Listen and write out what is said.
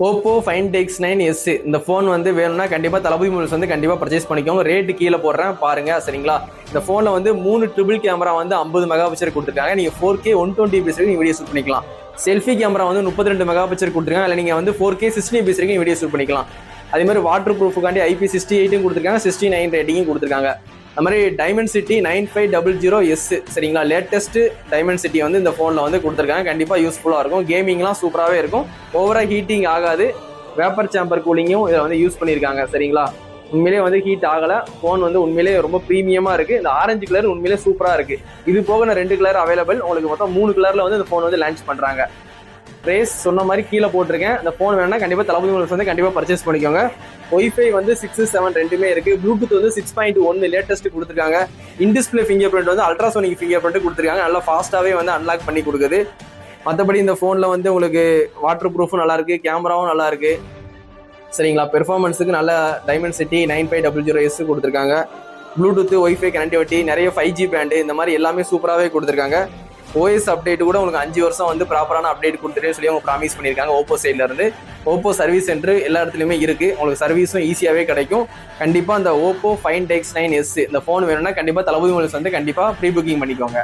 Oppo find X9s இந்த phone வந்து வேணும்னா கண்டிப்பாக தளபதி மொபைல்ஸ் வந்து கண்டிப்பாக பர்ச்சேஸ் பண்ணிக்கோங்க. ரேட்டு கீழே போடுறேன் பாருங்க சரிங்களா. இந்த ஃபோனில் வந்து 3 ட்ரிபிள் கேமரா வந்து 50 மெகா பிக்சல் கொடுத்துருக்காங்க. நீங்கள் 4K 120 fps வரைக்கும் வீடியோ ஷூட் பண்ணிக்கலாம். செல்ஃபி கேமரா வந்து 32 மெகா பிக்சல் கொடுத்துருக்காங்க. இல்லை நீங்கள் வந்து 4K 60 fps வரைக்கும் வீடியோ ஷூட் பண்ணிக்கலாம். அதே மாதிரி வாட்டர் ப்ரூஃபுக்காண்டி IP68 கொடுத்துருக்காங்க, 69 ரேட்டிங்கும் கொடுத்துருக்காங்க. அது மாதிரி டைமென்சிட்டி 9500S சரிங்களா. லேட்டஸ்ட் டைமென்சிட்டி வந்து இந்த ஃபோனில் வந்து கொடுத்துருக்காங்க. கண்டிப்பாக யூஸ்ஃபுல்லாக இருக்கும். கேமிங்லாம் சூப்பராகவே இருக்கும். ஓவராக ஹீட்டிங் ஆகாது. வேப்பர் சேம்பர் கூலிங்கும் இதில் வந்து யூஸ் பண்ணியிருக்காங்க சரிங்களா. உண்மையிலேயே வந்து ஹீட் ஆகலை. ஃபோன் வந்து உண்மையிலேயே ரொம்ப ப்ரீமியமாக இருக்குது. இந்த ஆரஞ்சு கலர் உண்மையிலேயே சூப்பராக இருக்குது. இது போக நான் 2 கலர் அவைலபிள். உங்களுக்கு மொத்தம் 3 கலரில் வந்து இந்த ஃபோன் வந்து லான்ச் பண்ணுறாங்க. ப்ரைஸ் சொன்ன மாதிரி கீழே போட்டிருக்கேன். இந்த ஃபோன் வேணும்னா கண்டிப்பாக தளபதி மொபைல்ஸ் வந்து கண்டிப்பாக பர்ச்சேஸ் பண்ணிக்கோங்க. ஒய்ஃபை வந்து 6, 7 ரெண்டுமே இருக்குது. ப்ளூடூத் வந்து 6.1 லேட்டஸ்ட் கொடுத்துருக்காங்க. இன்டிஸ்பிளே ஃபிங்கர் பிரிண்ட் வந்து அல்ட்ராசோனிக் ஃபிங்கர் பிரிண்ட் கொடுத்துருக்காங்க. நல்லா ஃபாஸ்ட்டாகவே வந்து அன்லாக் பண்ணி கொடுக்குது. மற்றபடி இந்த ஃபோனில் வந்து உங்களுக்கு வாட்டர் ப்ரூஃபும் நல்லாயிருக்கு, கேமராவும் நல்லாயிருக்கு சரிங்களா. பெர்ஃபார்மன்ஸுக்கு நல்ல டைமென்சிட்டி 9500S கொடுத்துருக்காங்க. ப்ளூடூத், ஒய்ஃபை கனெக்டிவிட்டி, நிறைய 5G பேண்டு, இந்த மாதிரி எல்லாமே சூப்பராகவே கொடுத்துருக்காங்க. OS அப்டேட் கூட உங்களுக்கு 5 வருஷம் வந்து ப்ராப்பரான அப்டேட் கொடுத்துட்டே சொல்லி அவங்க ப்ராமிஸ் பண்ணியிருக்காங்க. ஓப்போ சைட்ல இருந்து ஓப்போ சர்வீஸ் சென்டர் எல்லா இடத்துலையுமே இருக்கு. உங்களுக்கு சர்வீஸும் ஈஸியாகவே கிடைக்கும். கண்டிப்பாக இந்த ஓப்போ ஃபைண்ட் X9s இந்த ஃபோன் வேணும்னா கண்டிப்பாக தளபதி மொபைல்ஸ் வந்து கண்டிப்பாக ப்ரீ புக்கிங் பண்ணிக்கோங்க.